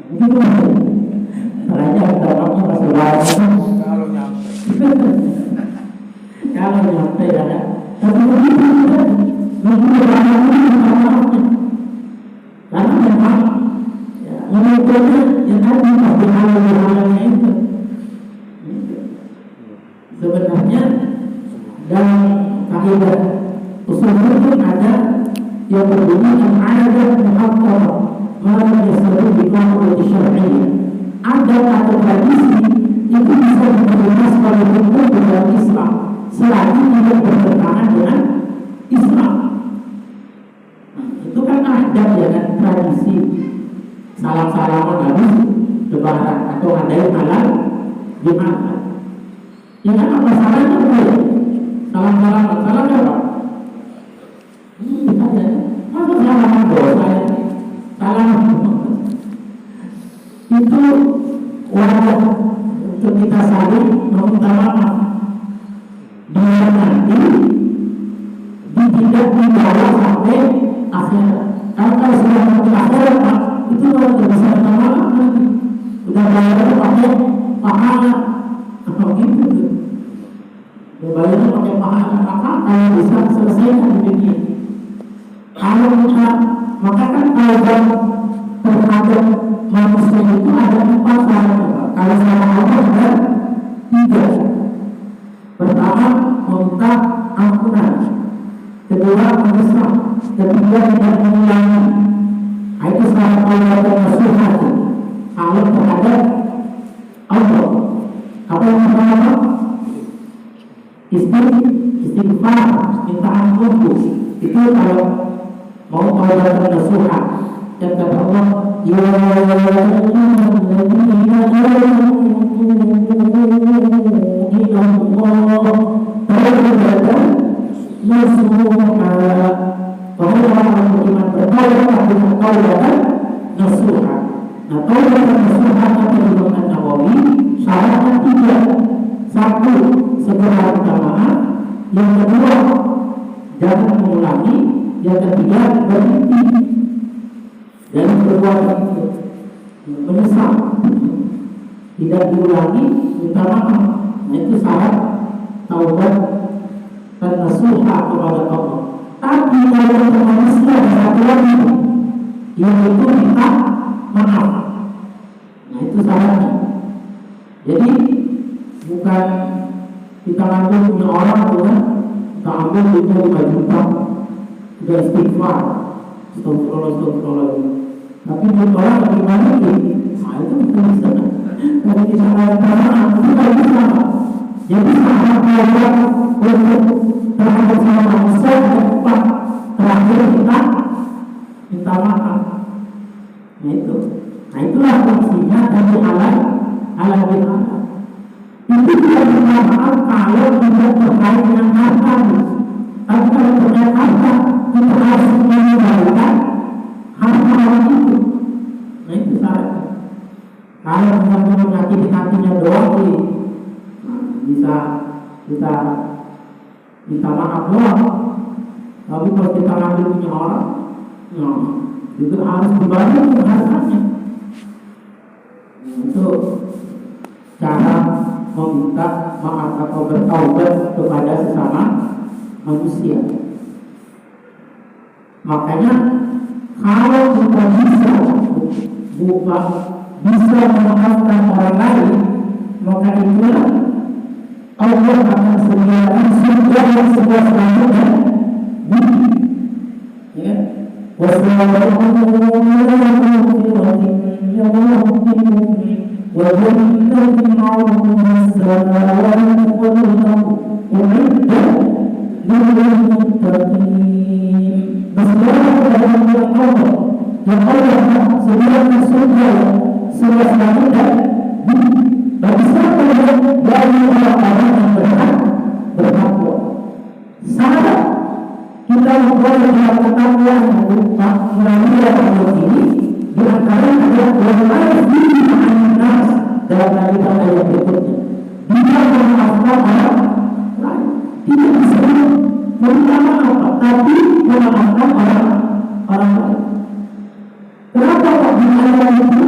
Begitu. Caranya kita waktu masih lama. Kalau nyampe. Kalau nyampe ya kan. Tapi begitu kan. Begitu banyak ini karena memang menurutnya yang tadi pasti hal-halnya itu. Sebenarnya dalam kaidah usul fikih ada yang berbunyi ada muhakkamah malah disebut di kamus syar'iyyah. Ada atau tradisi itu bisa diterima sebagai hukum dalam Islam selagi tidak bertentangan dengan Islam. Itu kan adab ya kan, tradisi salam-salaman habis lebaran atau ada yang halal gimana? Ya kan apa salahnya boleh? Salam-salaman, salahnya apa? Ada. Masa salaman dosa ya? Salam itu wadah untuk kita saling meminta maaf. Dia nanti tidak dibawa sampai akhirat. Kalau sudah sampai akhirat, itu kalau tidak bisa minta maaf nanti udah bayar pakai pahala atau gitu. Bayarnya pakai pahala apa? Kalau bisa selesaikan di dunia. Kalau tidak, maka kan kalau terhadap manusia itu ada 4 hal. Kalau sama Allah ada 3. Pertama, meminta ampunan. Kedua, menyesal. Ketiga, tidak mengulangi. Itu salah Allah dan nasihat. Kalau terhadap Allah. Apa yang pertama? Istighfar, minta ampun. Itu kalau mau Allah dan nasihat. Dan kata Allah, ya ayyuhalladzina orang beriman bertaubat dengan taubatan nasuha. Nah, taubatan nasuha kata Imam Nawawi syaratnya 3. 1, segera minta maaf. Yang kedua, jangan mengulangi. Yang ketiga, berhenti dari perbuatan itu, menyesal, tidak diulangi, minta maaf. Nah, itu syarat taubat dan nasuha kepada Allah. Tapi kalau manusia ada satu lagi, yaitu minta maaf. Nah, itu syaratnya. Jadi bukan kita ambil punya orang tuh kan, kita ambil duitnya 5 juta, udah istighfar, astagfirullah. Tapi duit orang bagaimana ini? Nah, itu kita bisa. Kalau kita minta maaf, kita bisa. Jadi sahabat Allah untuk terhadap sama manusia ada 4. Terakhir kita minta maaf. Nah itu. Nah itulah fungsinya dari halal bihalal. Itu tidak minta maaf kalau tidak terkait dengan harta. Tapi kalau terkait harta, kita harus mengembalikan harta orang itu. Nah itu syaratnya. Kalau misalnya menyakiti hatinya doang sih, bisa kita minta maaf doang. Tapi kalau kita ngambil punya orang, ya, juga harus dibayar hartanya. Itu cara meminta maaf atau bertaubat kepada sesama manusia. Makanya kalau kita bisa memaafkan orang lain, maka itulah Allah akan sediakan surga yang seluas-luasnya bumi. Ya, bagi siapa yang dari orang-orang yang bertakwa. Sahabat kita membuat takwa yang berupa melalui Allah ini di antaranya adalah wal diri nas dalam kalimat ayat berikutnya. Dia memaafkan orang lain. Tidak disebut meminta maaf, tapi memaafkan orang lain. Kenapa kok di ayat itu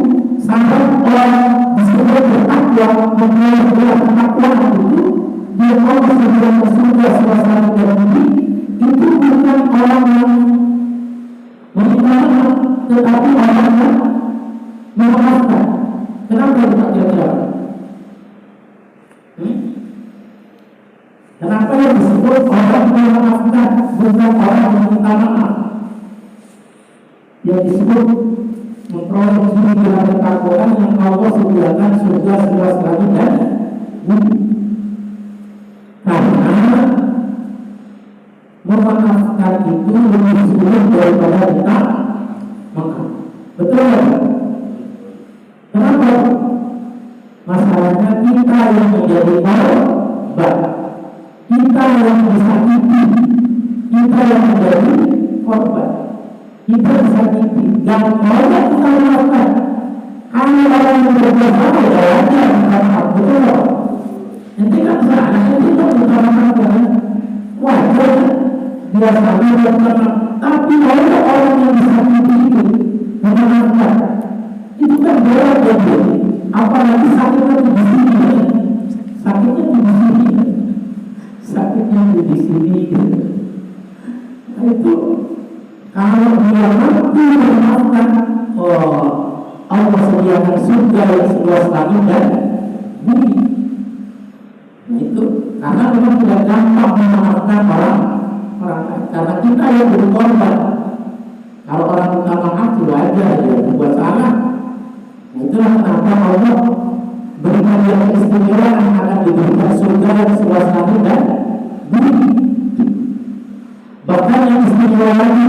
orang disebut bertakwa, memperoleh takwa itu dia mau segera ke surga suasana tertinggi, itu bukan orang yang meminta, tetapi orang yang memaafkan. Kenapa tidak kira-kira? Kenapa yang disebut orang yang memaafkan, bukan orang yang meminta maaf? Yang disebut memperoleh diri dalam ketakwaan yang Allah sediakan surga seluas langit dan bumi. Karena memaafkan itu lebih sulit daripada kita maaf. Betul? Kenapa? Masalahnya kita yang menjadi korban, kita yang disakiti, kita yang menjadi korban, kita disakiti dan mau kita maafkan. Kalau orang yang berdosa ya aja kita maaf, betul? Nanti kan salah kita bukan maafkan, wajar biasanya bukan. Tapi kalau orang yang disakiti itu memaafkan, itu kan berat ya bu. Apalagi sakitnya di sini, sakitnya di sini, sakitnya di sini. Nah, itu kalau dia mampu memaafkan, oh Allah sediakan surga yang seluas langit dan bumi. Nah, itu karena memang tidak gampang memaafkan orang lain, karena kita yang berkorban. Kalau orang minta maaf itu wajar dia buat salah. Itulah kenapa Allah berikan yang istimewa yang akan diberikan surga yang seluas langit dan bumi. Bahkan yang istimewa lagi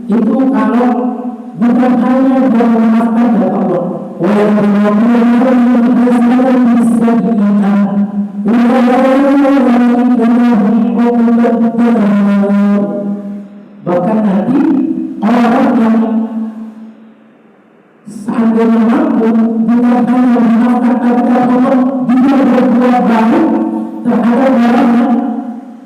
itu kalau bukan hanya dia memaafkan dari Allah, bahkan nanti orang yang seandainya mampu bukan hanya memaafkan tapi Allah juga berbuat baik terhadap orang yang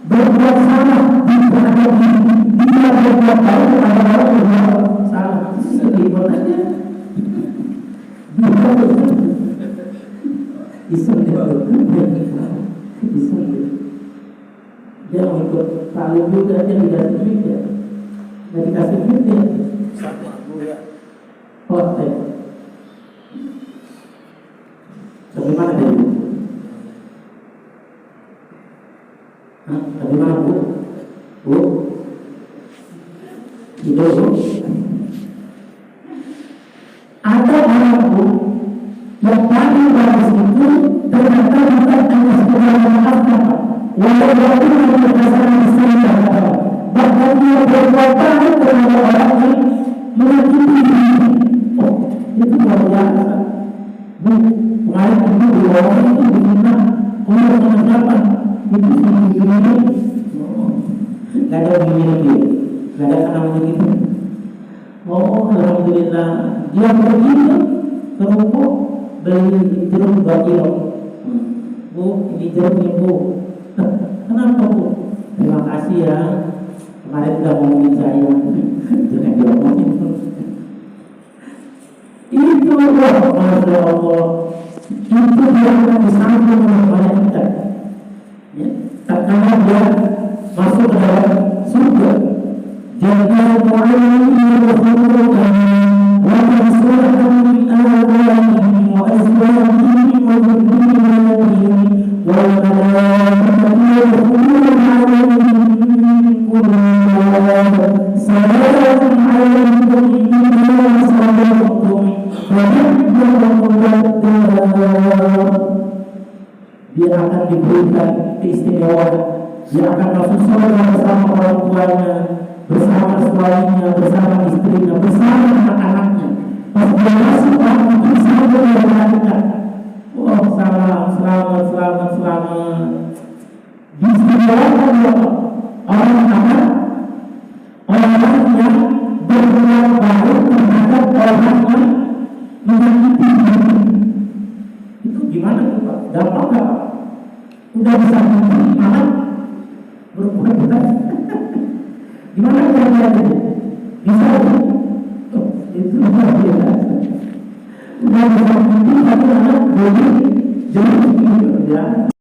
berbuat salah terhadap dia berbuat baik terhadap orang yang berbuat salah. Sedih aja. Dia mau ikut talim juga, dia dikasih duit ya, nggak dikasih duit ya. Sama bu ya. Hotel. Bagaimana dia? Bagaimana bu? Bu? Itu bu? Ada orang bu yang paling bagus itu ternyata bukan hanya sekedar memaafkan, walaupun itu berdasarkan Islam, bahkan dia berbuat baik terhadap orang yang menyakiti diri. Oh, itu luar biasa. Bu, kemarin itu di bawah itu diminta umur sama siapa? Itu segini-gini. Gak ada begini dia, gak ada namanya gitu. Oh, alhamdulillah. Dia pergi ke ruko beli jeruk bakio. Bu, ini jeruknya bu. Kenapa bu? Terima kasih ya. Kemarin udah ngomongin saya. Jangan diomongin. Itu loh, Masya Allah. Itu dia akan disambung oleh kita. Ya, karena dia masuk ke dalam surga. Jaga mu'alimi wa khuluqan wa tansurahum min awalihim wa azwajihim wa dhurriyyatihim wa malaikatu yadkhuluna alaihim min kulli salamun alaikum bima sabartum wa dia akan diberikan keistimewaan, dia akan masuk surga bersama orang tuanya, bersama suaminya, bersama istrinya, bersama anak-anaknya. Pas dia masuk orang itu sambil berkata, oh selamat. Diistimewakan orang anak, orang yang berbuat baik terhadap orang yang menyakiti diri. Itu gimana tuh Pak? Gampang gak Pak? Udah bisa menyakiti anak berbuat baik. Gimana cara-caranya? Bisa itu luar biasa. Udah yang bisa tinggi, tapi anak boleh jadi tinggi ya.